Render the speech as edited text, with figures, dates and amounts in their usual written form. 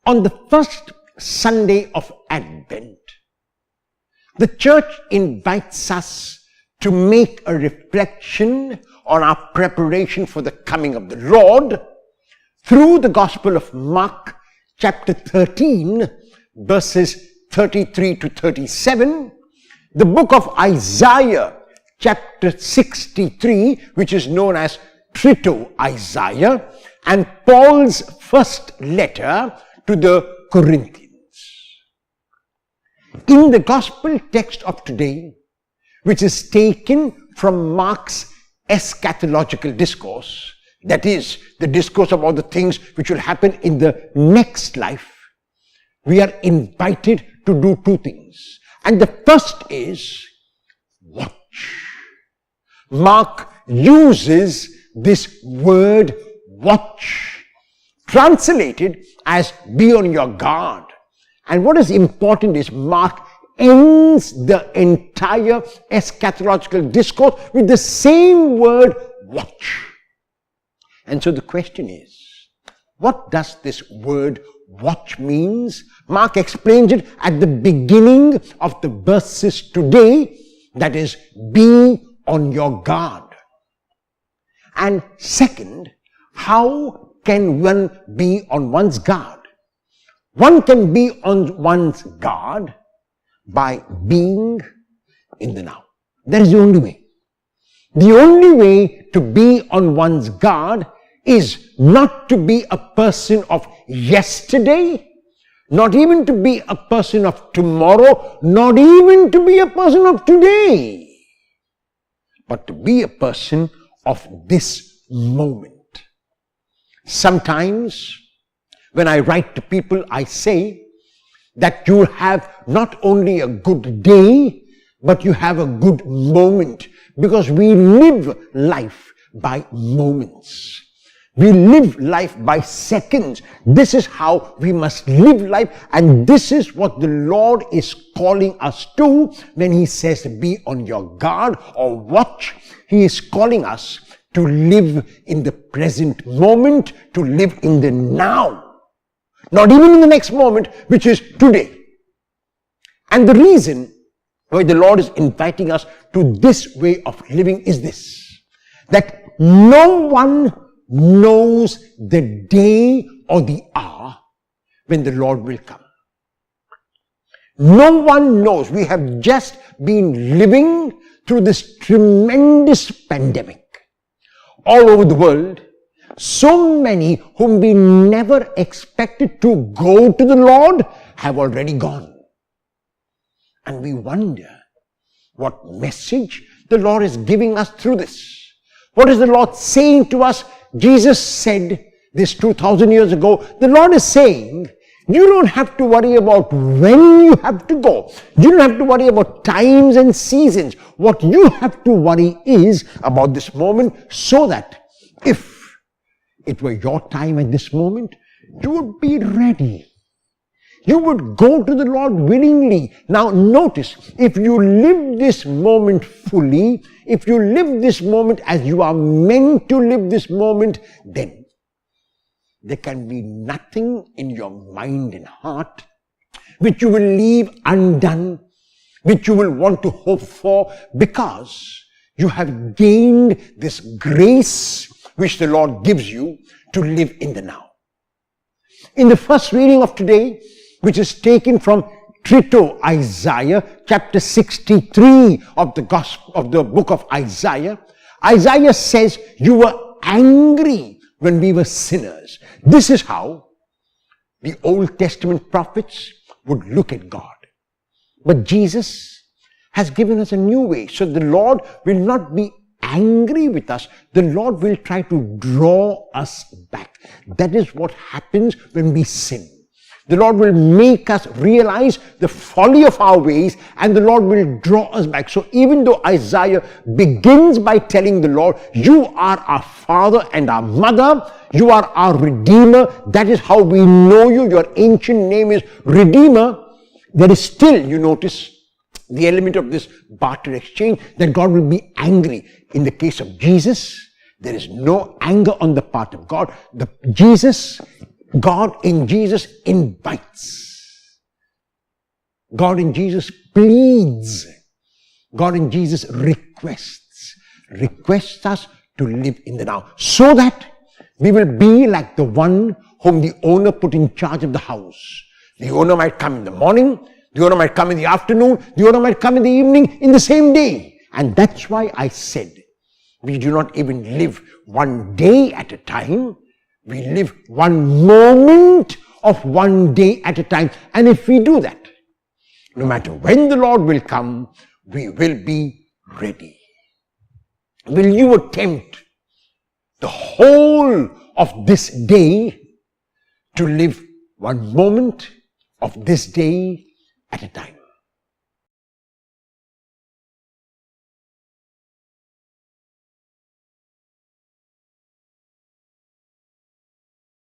On the first Sunday of Advent, the church invites us to make a reflection on our preparation for the coming of the Lord through the Gospel of Mark, chapter 13, verses 33 to 37, the book of Isaiah, chapter 63, which is known as Trito-Isaiah, and Paul's first letter to the Corinthians. In the gospel text of today, which is taken from Mark's eschatological discourse, that is, the discourse about the things which will happen in the next life, we are invited to do two things. And the first is watch. Mark uses this word watch, translated as be on your guard. And what is important is Mark ends the entire eschatological discourse with the same word watch. And so the question is, what does this word watch means? Mark explains it at the beginning of the verses today, that is, be on your guard. And second, how can one be on one's guard? One can be on one's guard by being in the now. That is the only way. The only way to be on one's guard is not to be a person of yesterday, not even to be a person of tomorrow, not even to be a person of today, but to be a person of this moment. Sometimes when I write to people, I say that you have not only a good day, but you have a good moment, because we live life by moments. We live life by seconds. This is how we must live life, and this is what the Lord is calling us to when He says be on your guard or watch. He is calling us to live in the present moment, to live in the now. Not even in the next moment, which is today. And the reason why the Lord is inviting us to this way of living is this, that no one knows the day or the hour when the Lord will come. No one knows. We have just been living through this tremendous pandemic. All over the world, so many whom we never expected to go to the Lord have already gone. And we wonder what message the Lord is giving us through this. What is the Lord saying to us? Jesus said this 2,000 years ago. The Lord is saying, you don't have to worry about when you have to go. You don't have to worry about times and seasons. What you have to worry is about this moment, so that if it were your time at this moment, you would be ready. You would go to the Lord willingly. Now notice, if you live this moment fully, if you live this moment as you are meant to live this moment, then there can be nothing in your mind and heart which you will leave undone, which you will want to hope for, because you have gained this grace which the Lord gives you to live in the now. In the first reading of today, which is taken from Trito-Isaiah, chapter 63 of the book of Isaiah, Isaiah says, you were angry when we were sinners. This is how the Old Testament prophets would look at God. But Jesus has given us a new way. So the Lord will not be angry with us. The Lord will try to draw us back. That is what happens when we sin. The Lord will make us realize the folly of our ways, and the Lord will draw us back. So even though Isaiah begins by telling the Lord, you are our Father and our Mother, you are our Redeemer, that is how we know you, your ancient name is Redeemer, there is still, you notice, the element of this barter exchange, that God will be angry. In the case of Jesus, there is no anger on the part of God. Jesus God in Jesus invites. God in Jesus pleads. God in Jesus requests us to live in the now, so that we will be like the one whom the owner put in charge of the house. The owner might come in the morning, the owner might come in the afternoon, the owner might come in the evening, in the same day. And that's why I said, we do not even live one day at a time. We live one moment of one day at a time. And if we do that, no matter when the Lord will come, we will be ready. Will you attempt the whole of this day to live one moment of this day at a time?